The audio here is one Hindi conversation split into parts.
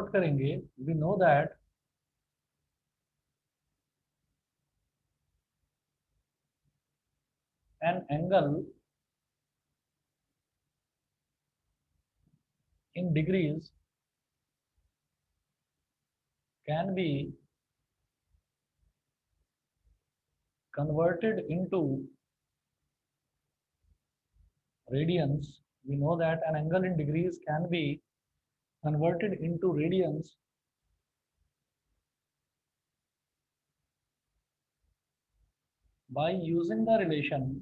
नोट करेंगे, we know that an angle in degrees can be converted into radians. We know that an angle in degrees can be converted into radians by using the relation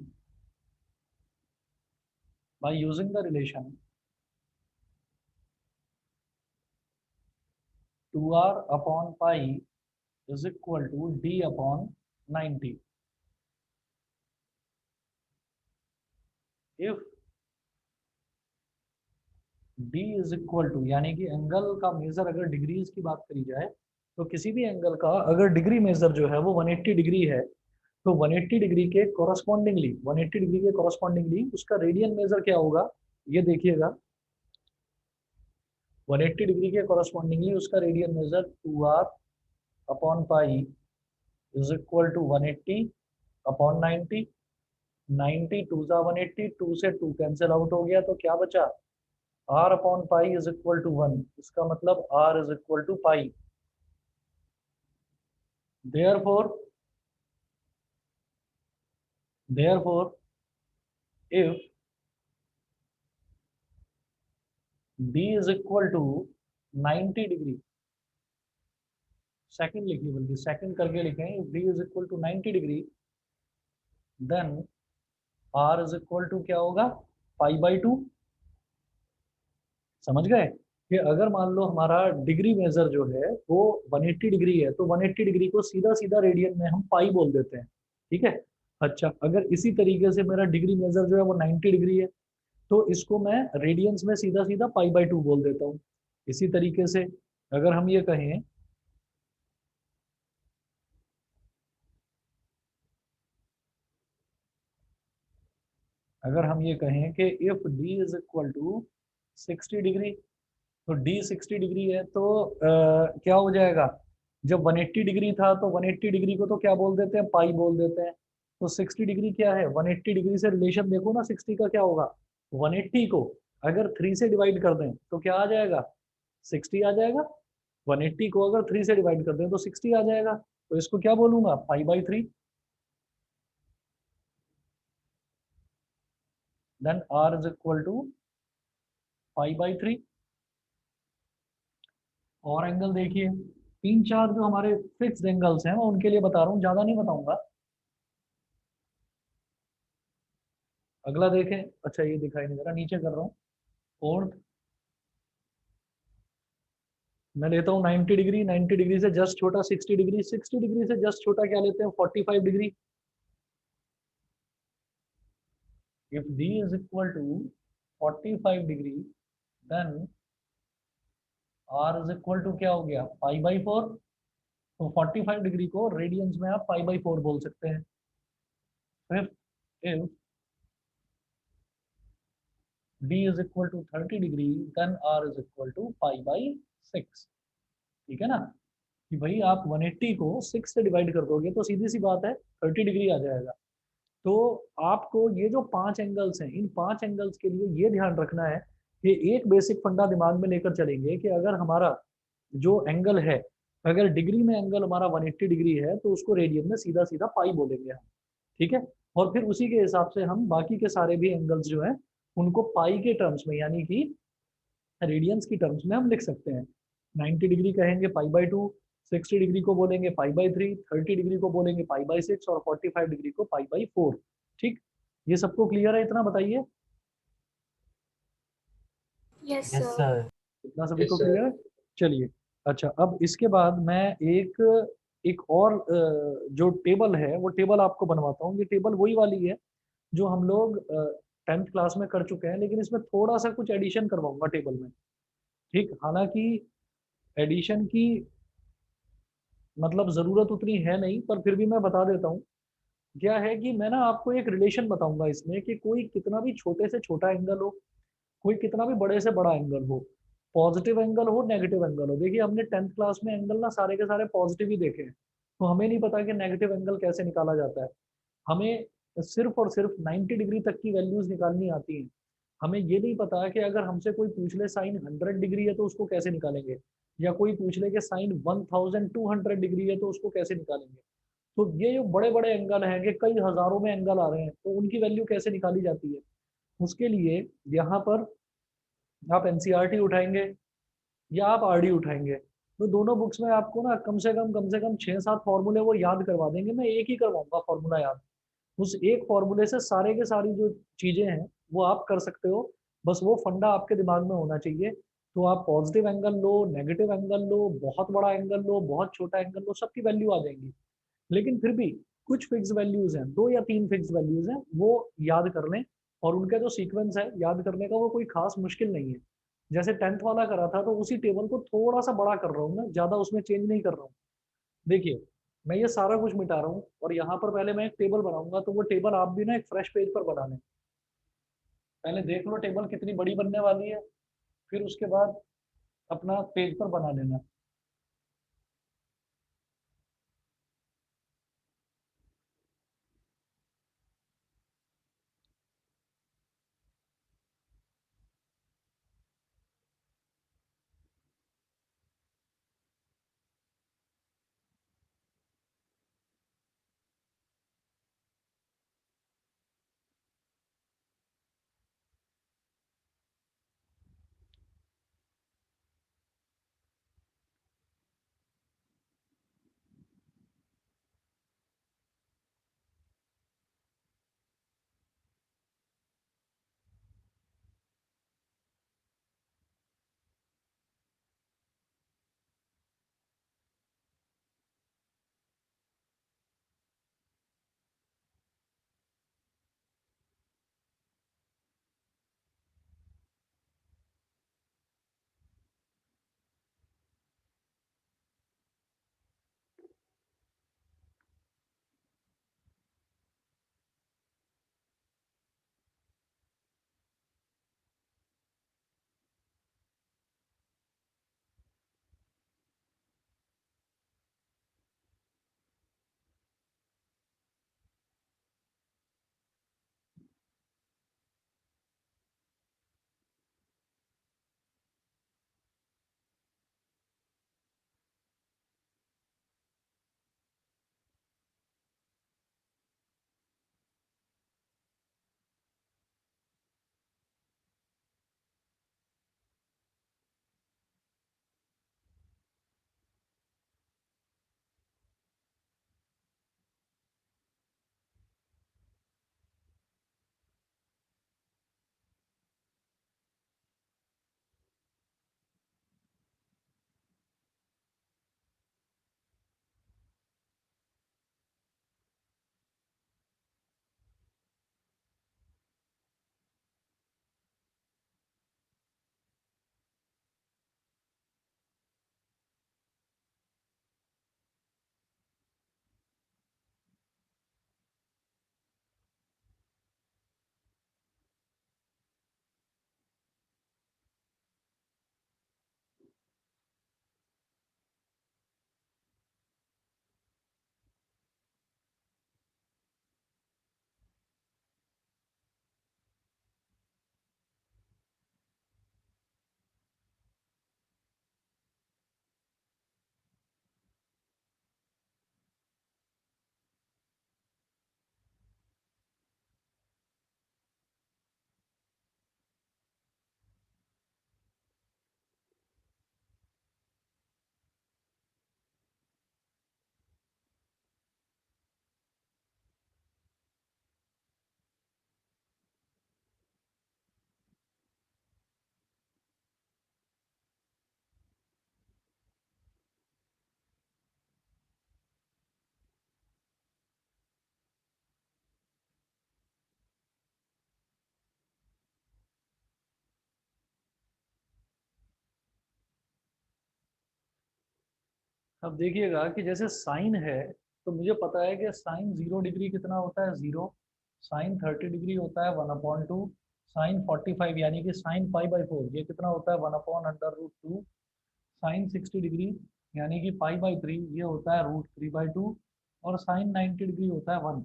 2r upon pi is equal to d upon 90. If d is equal to, यानी कि एंगल का मेजर अगर डिग्रीज की बात करी जाए तो किसी भी एंगल का अगर डिग्री मेजर जो है वो 180 डिग्री है, तो 180 डिग्री के कॉरस्पॉन्डिंगली 180 डिग्री के कॉरस्पॉन्डिंगली उसका रेडियन मेजर क्या होगा, ये देखिएगा। 180 डिग्री के कॉरस्पॉन्डिंगली उसका radian measure 2r upon pi is equal to 180 upon 90। 90 two जा 180, 2 से 2 कैंसिल आउट हो गया, तो क्या बचा, r upon pi is equal to 1। इसका मतलब r is equal to pi. therefore if d is equal to 90 degree, second लिखिए, बल्कि सेकंड करके लिखें, if d is equal to 90 degree then r is equal to क्या होगा, पाई बाई 2। समझ गए कि अगर मान लो हमारा डिग्री मेजर जो है वो 180 डिग्री है, तो 180 डिग्री को सीधा सीधा रेडियन में हम पाई बोल देते हैं, ठीक है। अच्छा, अगर इसी तरीके से मेरा डिग्री मेजर जो है वो 90 डिग्री है, तो इसको मैं रेडियंस में सीधा सीधा पाई बाई 2 बोल देता हूँ। इसी तरीके से अगर हम ये कहें, कि if D is equal to 60 degree, तो डी 60 डिग्री है, तो क्या हो जाएगा, जब 180 डिग्री था तो 180 डिग्री को तो क्या बोल देते हैं, पाई बोल देते हैं। तो 60 डिग्री क्या है, 180 डिग्री से रिलेशन देखो ना, 60 का क्या होगा, 180 को अगर 3 से डिवाइड कर दें तो क्या आ जाएगा, 60 आ जाएगा। 180 को अगर 3 से डिवाइड कर दें तो 60 आ जाएगा, तो इसको क्या बोलूंगा, pi by 3। Then R is equal to pi by 3। और एंगल देखिए, तीन चार जो हमारे फिक्स्ड एंगल्स हैं मैं उनके लिए बता रहा हूँ, ज्यादा नहीं बताऊंगा। अगला देखें, अच्छा ये दिखाई नहीं दे रहा, नीचे कर रहा हूँ। फोर्थ मैं लेता हूँ 90 डिग्री, 90 डिग्री से जस्ट छोटा 60 डिग्री, 60 डिग्री से जस्ट छोटा क्या लेते हैं, 45 degree. If D is equal to 45 degree then R is equal to क्या हो गया, पाई बाई 4। तो 45 डिग्री को रेडियंस में आप पाई बाई 4 बोल सकते हैं। Fifth, if d is equal to 30 degree then r is equal to pi by 6। ठीक है ना, कि भाई आप 180 को 6 से डिवाइड कर दोगे तो सीधी सी बात है 30 डिग्री आ जाएगा। तो आपको ये जो पांच एंगल्स हैं, इन पांच एंगल्स के लिए ये ध्यान रखना है कि एक बेसिक फंडा दिमाग में लेकर चलेंगे कि अगर हमारा जो एंगल है, अगर डिग्री में एंगल हमारा 180 डिग्री है तो उसको रेडियन में सीधा सीधा पाई बोलेंगे हम, ठीक है। और फिर उसी के हिसाब से हम बाकी के सारे भी एंगल्स जो है उनको पाई के टर्म्स में यानी कि रेडियंस की टर्म्स में हम लिख सकते हैं। 90 डिग्री कहेंगे पाई बाई 2, 60 डिग्री को बोलेंगे पाई बाई 3, 30 डिग्री को बोलेंगे पाई बाई 6 और 45 डिग्री को पाई बाई 4। ठीक, ये सबको क्लियर है, इतना बताइए। Yes, yes sir. सर। इतना सभी को क्लियर है, चलिए। अच्छा, अब इसके बाद मैं एक एक और जो टेबल है वो टेबल आपको बनवाता हूँ। ये टेबल वही वाली है जो हम लोग 10th क्लास में कर चुके हैं, लेकिन इसमें थोड़ा सा कुछ एडिशन करवाऊंगा टेबल में। ठीक, हालांकि एडिशन की मतलब ज़रूरत उतनी है नहीं, पर फिर भी मैं बता देता हूँ। क्या है कि मैं ना आपको एक रिलेशन बताऊंगा इसमें कि कोई कितना भी छोटे से छोटा एंगल हो, कोई कितना भी बड़े से बड़ा एंगल हो, पॉजिटिव एंगल हो नेगेटिव एंगल हो, देखिए हमने 10th क्लास में एंगल ना सारे के सारे पॉजिटिव ही देखे हैं, तो हमें नहीं पता कि नेगेटिव एंगल कैसे निकाला जाता है। हमें सिर्फ और सिर्फ 90 डिग्री तक की वैल्यूज निकालनी आती हैं। हमें ये नहीं पता कि अगर हमसे कोई पूछ ले साइन 100 डिग्री है तो उसको कैसे निकालेंगे, या कोई पूछ ले कि साइन 1200 डिग्री है तो उसको कैसे निकालेंगे। तो ये जो बड़े बड़े एंगल हैं कि कई हजारों में एंगल आ रहे हैं, तो उनकी वैल्यू कैसे निकाली जाती है। उसके लिए यहाँ पर आप एनसीईआरटी उठाएंगे या आप आरडी उठाएंगे, तो दोनों बुक्स में आपको ना कम से कम 6-7 फॉर्मूले वो याद करवा देंगे। मैं एक ही करवाऊंगा फॉर्मूला याद, उस एक फॉर्मूले से सारे के सारी जो चीजें हैं वो आप कर सकते हो। बस वो फंडा आपके दिमाग में होना चाहिए। तो आप पॉजिटिव एंगल लो, नेगेटिव एंगल लो, बहुत बड़ा एंगल लो, बहुत छोटा एंगल लो, सबकी वैल्यू आ जाएंगी। लेकिन फिर भी कुछ फिक्स वैल्यूज हैं, 2 या 3 फिक्स वैल्यूज हैं, वो याद कर लें। और उनका जो सीक्वेंस है याद करने का वो कोई खास मुश्किल नहीं है। जैसे 10th वाला करा था तो उसी टेबल को थोड़ा सा बड़ा कर रहा हूँ मैं, ज्यादा उसमें चेंज नहीं कर रहा हूँ। देखिए मैं ये सारा कुछ मिटा रहा हूँ और यहाँ पर पहले मैं एक टेबल बनाऊंगा, तो वो टेबल आप भी ना एक फ्रेश पेज पर बना लें। पहले देख लो टेबल कितनी बड़ी बनने वाली है, फिर उसके बाद अपना पेज पर बना लेना। अब देखिएगा कि जैसे साइन है, तो मुझे पता है कि साइन 0 डिग्री कितना होता है, 0। साइन 30 डिग्री होता है 1/2। साइन 45 यानी कि साइन पाई बाई 4 ये कितना होता है 1/√2। साइन 60 डिग्री यानी कि पाई बाई 3 ये होता है √3/2। और साइन 90 डिग्री होता है 1।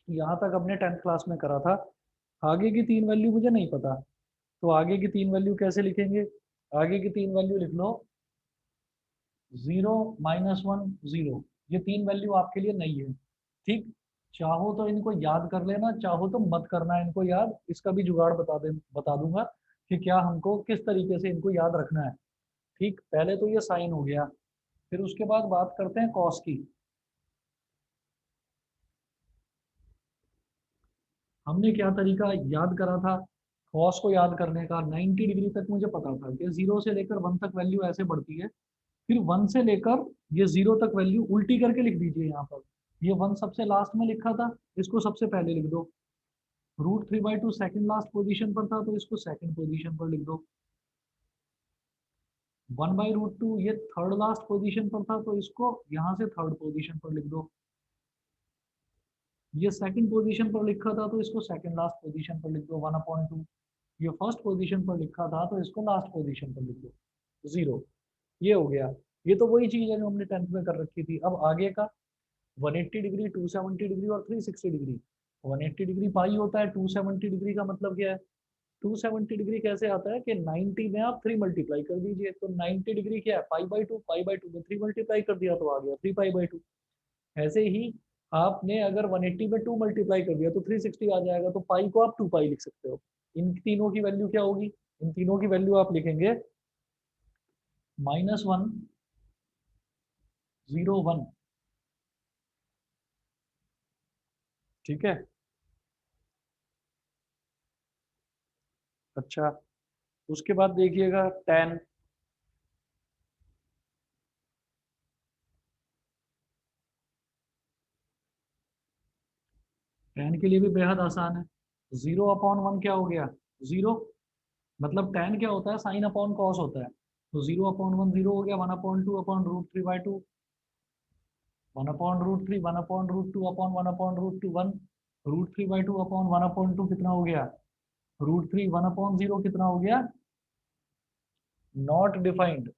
यहाँ तक हमने 10th क्लास में करा था। आगे की तीन वैल्यू मुझे नहीं पता, तो आगे की तीन वैल्यू कैसे लिखेंगे? आगे की तीन वैल्यू लिख लो 0 -1 0। ये तीन वैल्यू आपके लिए नई है, ठीक। चाहो तो इनको याद कर लेना, चाहो तो मत करना इनको याद। इसका भी जुगाड़ बता दूंगा कि क्या हमको किस तरीके से इनको याद रखना है। ठीक, पहले तो ये साइन हो गया, फिर उसके बाद बात करते हैं कॉस की। हमने क्या तरीका याद करा था कॉस को याद करने का? 90 डिग्री तक मुझे पता था कि 0 से लेकर 1 तक वैल्यू ऐसे बढ़ती है, फिर 1 से लेकर ये 0 तक वैल्यू उल्टी करके लिख दीजिए यहाँ पर। ये 1 सबसे लास्ट में लिखा था, इसको सबसे पहले लिख दो। √3/2 सेकंड लास्ट पोजीशन पर था, तो इसको सेकंड पोजीशन पर लिख दो। 1/√2 ये थर्ड लास्ट पोजीशन पर था, तो इसको यहाँ से थर्ड पोजीशन पर लिख दो। ये सेकंड पोजीशन पर लिखा था, तो इसको सेकंड लास्ट पोजीशन पर लिख दो 1/2। ये फर्स्ट पोजीशन पर लिखा था, तो इसको लास्ट पोजीशन पर लिख दो 0। ये हो गया। ये तो वही चीज है जो हमने 10th में कर रखी थी। अब आगे का 180 डिग्री, 270 डिग्री और 360 डिग्री। 180 डिग्री पाई होता है, 270 डिग्री का मतलब क्या है? 270 डिग्री कैसे आता है कि 90 में आप 3 मल्टीप्लाई कर दीजिए, तो 90 डिग्री क्या है पाई बाई 2, पाई बाई 2 में 3 मल्टीप्लाई कर दिया तो आ गया 3 पाई बाई 2। ऐसे ही आपने अगर 180 में 2 मल्टीप्लाई कर दिया तो 360 आ जाएगा, तो पाई को आप 2 पाई लिख सकते हो। इन तीनों की वैल्यू क्या होगी? इन तीनों की वैल्यू आप लिखेंगे -1 0 1। ठीक है। अच्छा, उसके बाद देखिएगा tan। tan के लिए भी बेहद आसान है। 0/1 क्या हो गया? 0। मतलब tan क्या होता है? साइन अपॉन कॉस होता है। तो 0/1 0 हो गया, 1/2/√3/2, 1/√3, 1/√2/1/√2 1। √3/2/1/2 कितना हो गया? √3 1/0 कितना हो गया? Not defined.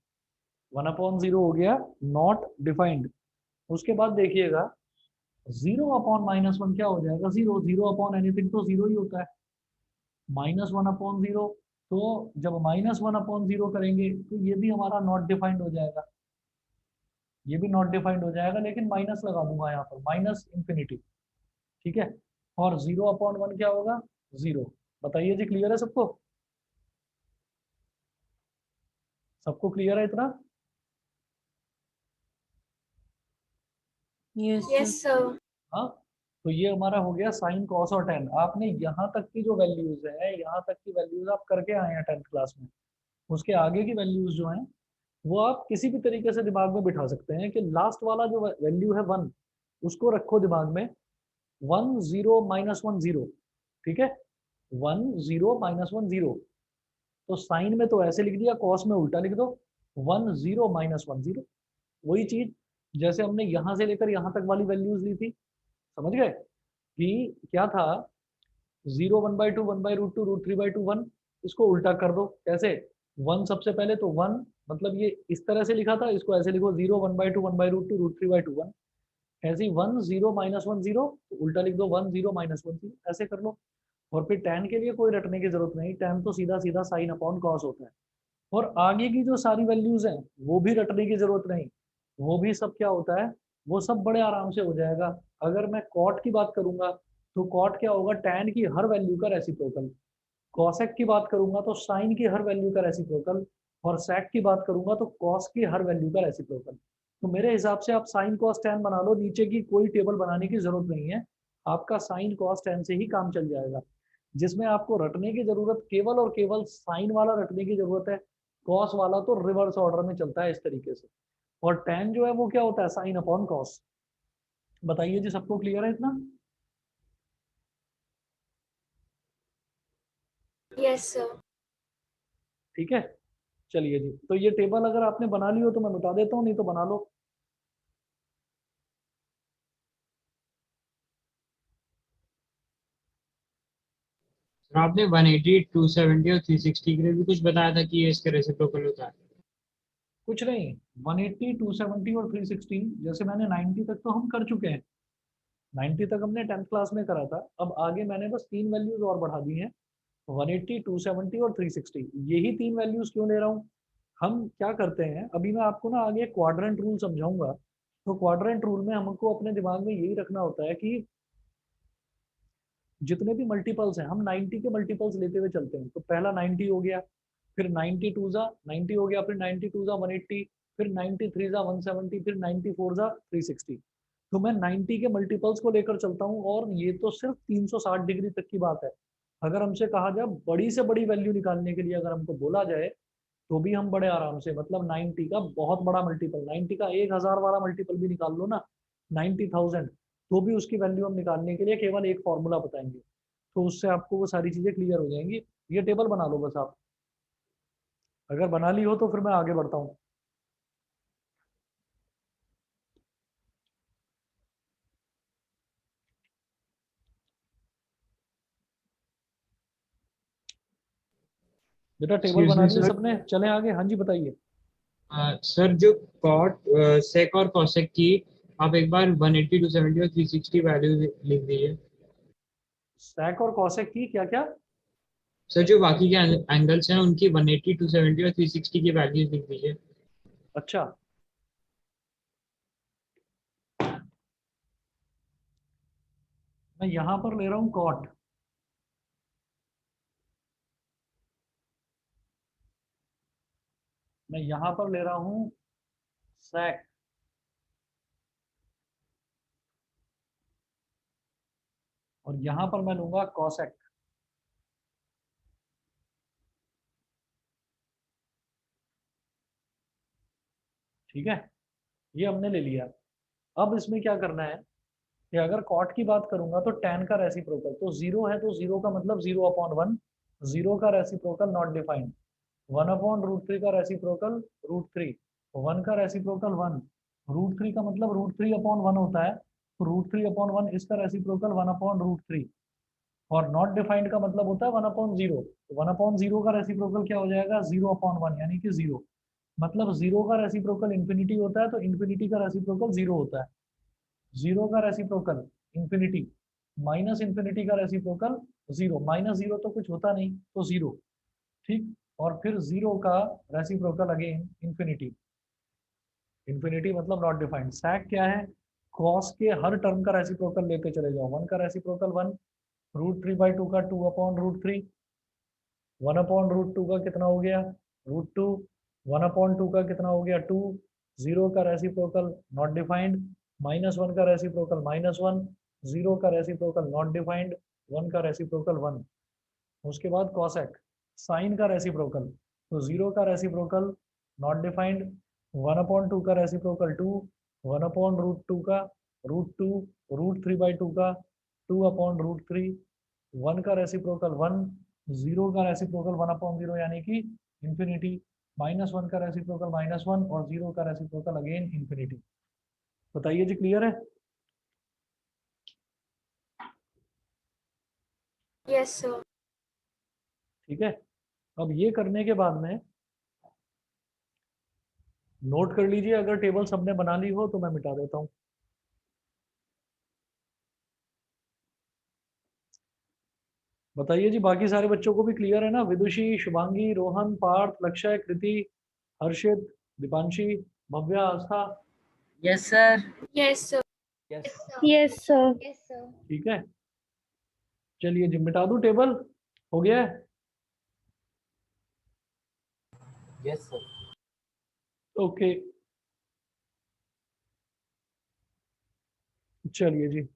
1/0 हो गया नॉट डिफाइंड। उसके बाद देखिएगा 0/-1 क्या हो जाएगा? 0। 0/एनीथिंग तो 0 ही होता है। -1/0, तो जब -1/0 करेंगे तो ये भी हमारा नॉट डिफाइंड हो जाएगा। ये भी नॉट डिफाइंड हो जाएगा, लेकिन माइनस लगा दूंगा यहाँ पर, माइनस इंफिनिटी। ठीक है। और 0/1 क्या होगा? 0। बताइए जी, क्लियर है सबको? सबको क्लियर है इतना? Yes sir. हाँ। तो ये हमारा हो गया साइन कॉस और टेन। आपने यहाँ तक की जो वैल्यूज है, यहाँ तक की वैल्यूज आप करके आए हैं 10th क्लास में। उसके आगे की वैल्यूज जो हैं वो आप किसी भी तरीके से दिमाग में बिठा सकते हैं कि लास्ट वाला जो वैल्यू है 1, उसको रखो दिमाग में। 1 0 -1 0। ठीक है। 1 0 -1 0। तो साइन में तो ऐसे लिख दिया, कॉस में उल्टा लिख दो 1 0 -1 0। वही चीज जैसे हमने यहाँ से लेकर यहाँ तक वाली वैल्यूज ली थी, समझ गए कि क्या था? 0 1/2 1/√2 √3/2 1। इसको उल्टा कर दो। कैसे? 1 सबसे पहले तो 1, मतलब ये इस तरह से लिखा था, इसको ऐसे लिखो 0 1/2 1/√2 √3/2 1। ऐसे ही 1 0 -1 0, तो उल्टा लिख दो 1 0 -1 0, ऐसे कर लो। और फिर tan के लिए कोई रटने की जरूरत नहीं, tan तो सीधा सीधा साइन अपॉन कॉस होता है। और आगे की जो सारी वैल्यूज हैं वो भी रटने की जरूरत नहीं, वो भी सब क्या होता है? वो सब बड़े आराम से हो जाएगा। अगर मैं कॉट की बात करूंगा तो कॉट क्या होगा? tan की हर वैल्यू का रेसिप्रोकल। कॉसेक की बात करूंगा तो साइन की हर वैल्यू का रेसिप्रोकल। और सेक की बात करूंगा तो कॉस की हर वैल्यू का रेसिप्रोकल। तो मेरे हिसाब से आप साइन कॉस tan बना लो, नीचे की कोई टेबल बनाने की जरूरत नहीं है। आपका साइन कॉस tan से ही काम चल जाएगा। जिसमें आपको रटने की जरूरत केवल और केवल साइन वाला रटने की जरूरत है। कॉस वाला तो रिवर्स ऑर्डर में चलता है इस तरीके से। और tan जो है वो क्या होता है? Sine upon cos. बताइए जी, सबको क्लियर है इतना? Yes sir. ठीक है। चलिए जी, तो ये टेबल अगर आपने बना ली हो तो मैं बता देता हूँ, नहीं तो बना लो। और आपने 180, 270 और 360 के लिए भी कुछ बताया था कि ये इसके रेसिप्रोकल होता है। कुछ नहीं, 180, 270 और 360, जैसे मैंने 90 तक तो हम कर चुके हैं, 90 तक हमने 10th क्लास में करा था। अब आगे मैंने बस 3 वैल्यूज और बढ़ा दी हैं, 180, 270 और 360। यही 3 वैल्यूज क्यों ले रहा हूँ, हम क्या करते हैं, अभी मैं आपको ना आगे क्वाड्रेंट रूल समझाऊंगा। तो क्वाड्रेंट रूल में हमको अपने दिमाग में यही रखना होता है कि जितने भी मल्टीपल्स हैं हम 90 के मल्टीपल्स लेते हुए चलते हैं। तो पहला 90 हो गया, फिर 92 जा 90 हो गया, फिर 92 जा 180, फिर 93 जा 170, फिर 94 जा 360। तो मैं 90 के मल्टीपल्स को लेकर चलता हूँ, और ये तो सिर्फ 360 डिग्री तक की बात है। अगर हमसे कहा जाए बड़ी से बड़ी वैल्यू निकालने के लिए, अगर हमको बोला जाए, तो भी हम बड़े आराम से, मतलब 90 का बहुत बड़ा मल्टीपल, 90 का 1000 वाला मल्टीपल भी निकाल लो ना, 90,000, तो भी उसकी वैल्यू हम निकालने के लिए केवल एक फॉर्मूला बताएंगे। तो उससे आपको वो सारी चीजें क्लियर हो जाएंगी। ये टेबल बना लो बस आप, अगर बना ली हो तो फिर मैं आगे बढ़ता हूँ। बेटा टेबल एक्सक्यूज बना मी लिए सर। सबने, चले आगे। हाँ जी बताइए। सर जो कॉट सेक और कॉसेक की आप एक बार 180, 270 और 360 वैल्यू लिख दीजिए। सैक और कॉसेक की क्या क्या? सर जो बाकी के एंगल्स हैं उनकी 180, 270 और 360 की वैल्यूज लिख दीजिए। अच्छा, मैं यहाँ पर ले रहा हूँ कॉट, मैं यहाँ पर ले रहा हूँ सैक, और यहाँ पर मैं लूंगा कॉसेक। ठीक है, ये हमने ले लिया। अब इसमें क्या करना है कि अगर कॉट की बात करूंगा तो tan का रेसिप्रोकल तो जीरो है, तो जीरो का मतलब 0/1, जीरो का रेसिप्रोकल नॉट डिफाइंड, 1/√3 का रेसिप्रोकल √3, 1 का रेसिप्रोकल 1, √3 का मतलब √3/1 होता है, तो √3/1 इसका रेसिप्रोकल 1/√3, और नॉट डिफाइंड का मतलब होता है 1/0। 1/0 का रेसिप्रोकल क्या हो जाएगा, 0/1, यानी कि जीरो। मतलब जीरो का रेसिप्रोकल इंफिनिटी होता है, तो इंफिनिटी का रेसिप्रोकल जीरो होता है। जीरो का रेसिप्रोकल इंफिनिटी, माइनस इंफिनिटी का रेसिप्रोकल जीरो, माइनस जीरो तो कुछ होता नहीं, तो जीरो। ठीक, और फिर जीरो का रेसिप्रोकल अगेन इंफिनिटी, इंफिनिटी मतलब नॉट डिफाइंड। सैक क्या है, कॉस के हर टर्म का रेसिप्रोकल लेके चले जाओ, 1 का रेसिप्रोकल 1, √3/2 का 2/√3, 1/√2 का कितना हो गया, √2, 1/2 का कितना हो गया 2, जीरो का रेसिप्रोकल नॉट डिफाइंड, -1 का रेसिप्रोकल -1, जीरो का रेसिप्रोकल नॉट डिफाइंड, 1 का रेसिप्रोकल 1। उसके बाद कॉसेक, साइन का रेसिप्रोकल, तो जीरो का रेसिप्रोकल नॉट डिफाइंड, 1/2 का रेसिप्रोकल 2, 1/√2 का √2, √3/2 का 2/√3, 1 का रेसिप्रोकल 1, जीरो का रेसिप्रोकल 1/0 यानी कि इंफिनिटी, -1 का रेसिप्रोकल -1, और जीरो का रेसिप्रोकल अगेन इंफिनिटी। बताइए जी, क्लियर है? Yes, sir. ठीक है, अब ये करने के बाद में नोट कर लीजिए, अगर टेबल सबने बना ली हो तो मैं मिटा देता हूँ। बताइए जी, बाकी सारे बच्चों को भी क्लियर है ना? विदुषी, Shubhangi, Rohan, Parth, Lakshya, Kriti, Harshit, Deepanshi, Bhavya, Aastha. Yes sir. Yes, sir. Yes. Yes, sir. ठीक है, चलिए जी मिटा दूं टेबल, हो गया है? Yes sir. ओके, चलिए जी।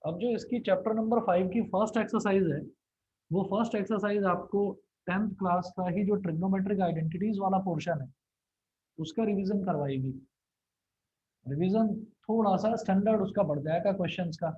अब जो इसकी चैप्टर नंबर 5 की फर्स्ट एक्सरसाइज है, वो फर्स्ट एक्सरसाइज आपको 10th क्लास का ही जो ट्रिग्नोमेट्रिक आइडेंटिटीज वाला पोर्शन है उसका रिवीजन करवाएगी। रिवीजन थोड़ा सा स्टैंडर्ड उसका बढ़ जाएगा क्वेश्चंस का।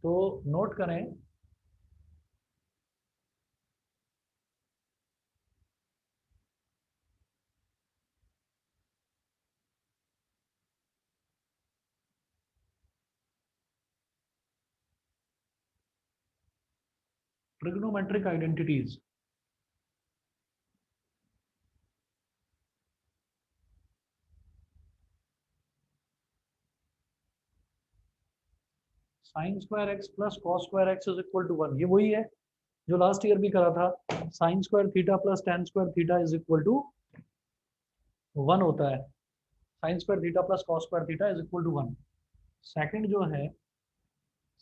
तो नोट करें trigonometric identities. Sine square x plus cos square x is equal to 1, ये वही है जो लास्ट ईयर भी करा था। Sine square theta plus tan square theta is equal to 1 होता है। Sine square theta plus cos square theta is equal to 1। Second जो है,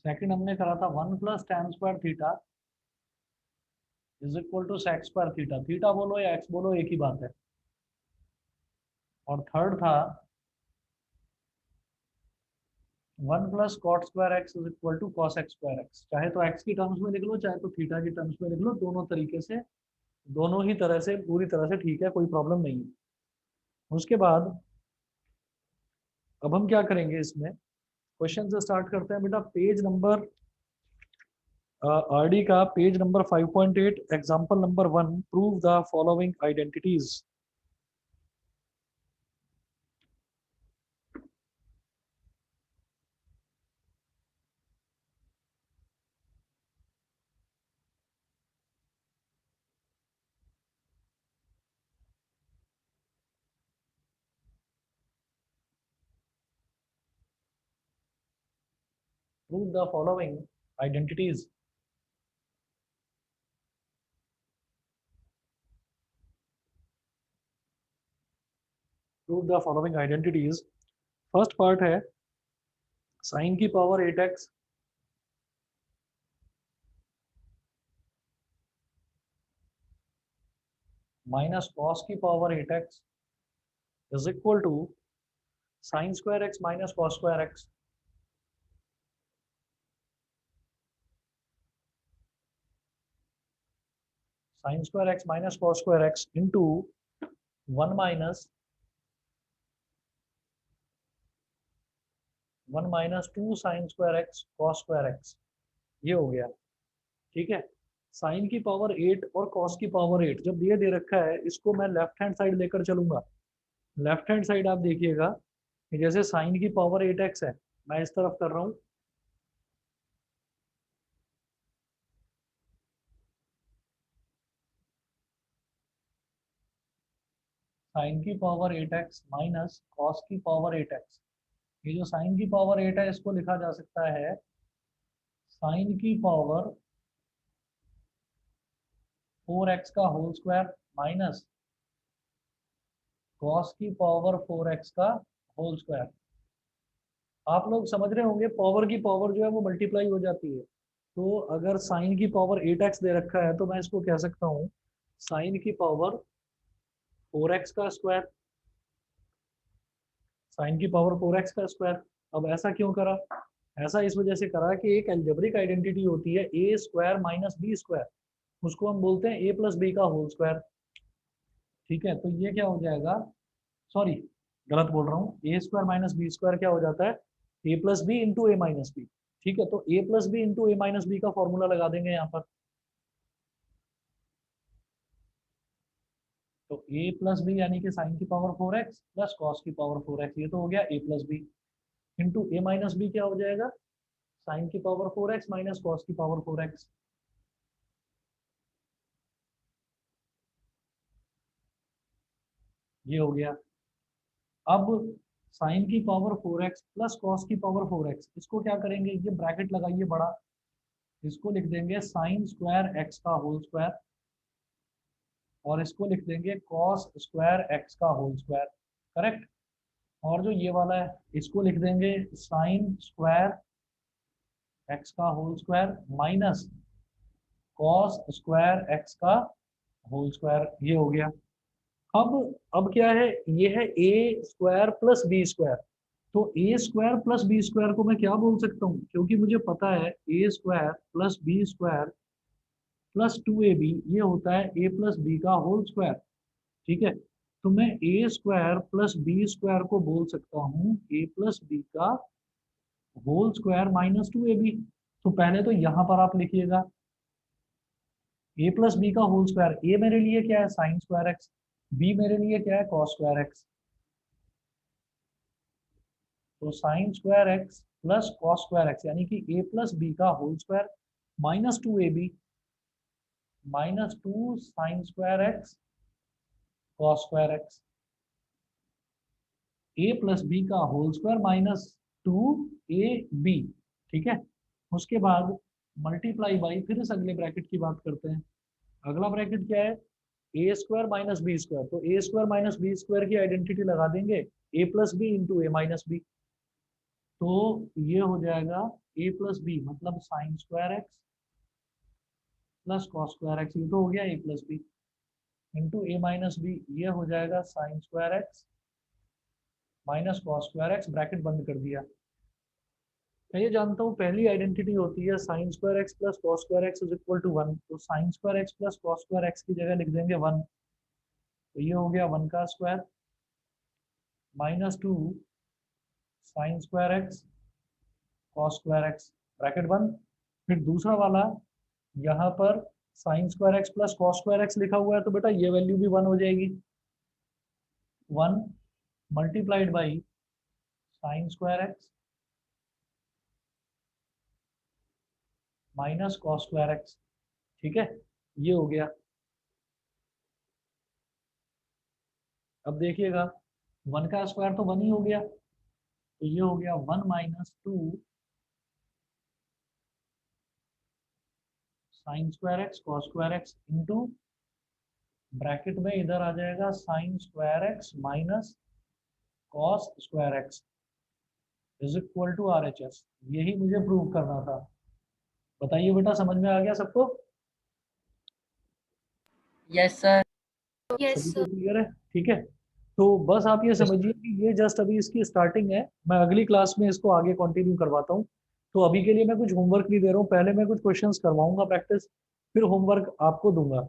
सेकंड हमने करा था 1 plus tan square theta is equal to sec square theta. Theta बोलो या एक्स बोलो एक ही बात है। और थर्ड था 1 plus cot square x is equal to cos x square x. चाहे तो एक्स की टर्म्स में लिख लो, चाहे तो थीटा की टर्म्स में लिख लो, दोनों तरीके से, दोनों ही तरह से पूरी तरह से ठीक है, कोई प्रॉब्लम नहीं है। उसके बाद अब हम क्या करेंगे, इसमें क्वेश्चन से स्टार्ट करते हैं बेटा। पेज नंबर आरडी का page number 5.8, example number 1, prove the following identities. Prove the following identities. Prove the following identities. First part है साइन की पावर 8x माइनस कॉस की power 8x is equal to sine square x minus cos square x. Sine square x minus cos square x into 1 minus 2 sine square x cos square x, ये हो गया। ठीक है, साइन की पावर 8 और कॉस की पावर 8 जब ये दे रखा है, इसको मैं लेफ्ट हैंड साइड लेकर चलूंगा। लेफ्ट हैंड साइड आप देखिएगा कि जैसे साइन की पावर 8x है, मैं इस तरफ कर रहा हूँ, साइन की पावर 8x माइनस कॉस की पावर 8x। ये जो साइन की पावर 8 है, इसको लिखा जा सकता है साइन की पावर 4x का होल स्क्वायर माइनस कॉस की पावर 4x का होल स्क्वायर। आप लोग समझ रहे होंगे, पावर की पावर जो है वो मल्टीप्लाई हो जाती है। तो अगर साइन की पावर 8x दे रखा है, तो मैं इसको कह सकता हूँ साइन की पावर 4x का स्क्वायर, साइन की पावर 4x का स्क्वायर। अब ऐसा क्यों करा? ऐसा इस वजह से करा कि एक एल्जेब्रिक आइडेंटिटी होती है ए स्क्वायर माइनस बी स्क्वायर, उसको हम बोलते हैं ए प्लस बी का होल स्क्वायर। ठीक है, तो ये क्या हो जाएगा, सॉरी गलत बोल रहा हूँ, ए स्क्वायर माइनस बी स्क्वायर क्या हो जाता है, a plus B into A minus B. ठीक है, तो ए plus B into A minus B का फॉर्मूला लगा देंगे यहाँ पर। तो a प्लस बी यानी कि साइन की पावर 4x प्लस कॉस की पावर 4x, ये तो हो गया a plus B into A minus B, क्या हो जाएगा साइन की पावर 4x माइनस कॉस की पावर 4x। ये हो गया। अब साइन की पावर 4x प्लस कॉस की पावर 4x, इसको क्या करेंगे, ये ब्रैकेट लगाइए बड़ा, इसको लिख देंगे साइन स्क्वायर एक्स का होल स्क्वायर, और इसको लिख देंगे कॉस स्क्वायर एक्स का होल स्क्वायर। करेक्ट। और जो ये वाला है, इसको लिख देंगे साइन स्क्वायर एक्स का whole square minus cos square x का होल स्क्वायर। ये हो गया। अब क्या है, ये है ए स्क्वायर प्लस बी स्क्वायर। तो A square plus B square को मैं क्या बोल सकता हूँ, क्योंकि मुझे पता है ए square plus B square plus 2ab ये होता है ए प्लस बी का होल स्क्वायर। ठीक है, तो मैं a square plus B square को बोल सकता हूँ ए प्लस बी का होल स्क्वायर माइनस 2ab। तो पहले तो यहाँ पर आप लिखिएगा a प्लस बी का होल स्क्वायर। a मेरे लिए क्या है, साइन स्क्वायर एक्स, b मेरे लिए क्या है, कॉस स्क्वायर एक्स। तो sine square x plus cos square x यानी कि a प्लस बी का whole square minus 2ab minus 2 sine square x cos square x, a plus B का होल स्क्वायर माइनस 2ab। ठीक है, उसके बाद मल्टीप्लाई बाई, फिर इस अगले ब्रैकेट की बात करते हैं। अगला ब्रैकेट क्या है, ए स्क्वायर माइनस बी स्क्वायर। तो A square minus B square की आइडेंटिटी लगा देंगे, ए plus B into A minus B. तो ये हो जाएगा ए प्लस बी मतलब sign square x plus cos square x, ये तो हो गया ए plus B into A minus B, ये हो जाएगा sine square x minus cos square x, bracket बंद कर दिया। मैं ये जानता हूँ पहली आइडेंटिटी होती है sine square x plus cos square x is equal to 1। तो sine square x plus cos square x की जगह लिख देंगे 1। तो ये हो गया 1 का square minus 2 sine square x cos square x, bracket बंद। फिर दूसरा वाला यहाँ पर sign square x plus cos square x लिखा हुआ है, तो बेटा ये वैल्यू भी 1 हो जाएगी। 1 multiplied by sine square x minus cos square x. ठीक है, ये हो गया। अब देखिएगा 1 का स्क्वायर तो 1 ही हो गया, तो ये हो गया 1 minus 2 sine square x cos square x into bracket में इधर आ जाएगा sine square x minus cos square x is equal to RHS। यही मुझे प्रूव करना था। बताइए बेटा, समझ में आ गया सबको? Yes, sir. Yes, सभी sir. को क्लियर है? ठीक है, तो बस आप ये समझिए कि ये जस्ट अभी इसकी स्टार्टिंग है। मैं अगली क्लास में इसको आगे कंटिन्यू करवाता हूँ। तो अभी के लिए मैं कुछ होमवर्क नहीं दे रहा हूँ, पहले मैं कुछ क्वेश्चंस करवाऊंगा प्रैक्टिस, फिर होमवर्क आपको दूंगा।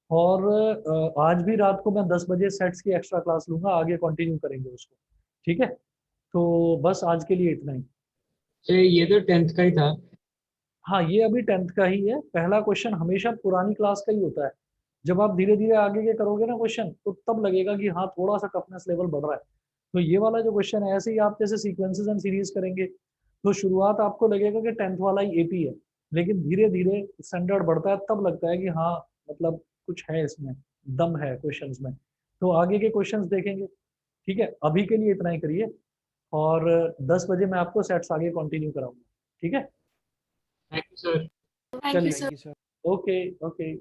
और आज भी रात को मैं 10 बजे सेट्स की एक्स्ट्रा क्लास लूंगा, आगे कंटिन्यू करेंगे उसको। ठीक है, तो बस आज के लिए इतना ही। सर ये तो 10th का ही था। हाँ, ये अभी 10th का ही है। पहला क्वेश्चन हमेशा पुरानी क्लास का ही होता है। जब आप धीरे धीरे आगे के करोगे ना क्वेश्चन, तो तब लगेगा कि हाँ थोड़ा सा टफनेस लेवल बढ़ रहा है। तो ये वाला जो क्वेश्चन है, ऐसे ही आप जैसे सीक्वेंसेस एंड सीरीज करेंगे तो शुरुआत आपको लगेगा कि 10th वाला ही AP है, लेकिन धीरे धीरे स्टैंडर्ड बढ़ता है, तब लगता है कि हाँ मतलब कुछ है इसमें, दम है क्वेश्चंस में। तो आगे के क्वेश्चंस देखेंगे। ठीक है, अभी के लिए इतना ही करिए, और 10 बजे मैं आपको सेट्स आगे कंटिन्यू कराऊंगा। ठीक है, thank you sir. Thank you, चलिए, sir. Thank you, sir. Okay okay.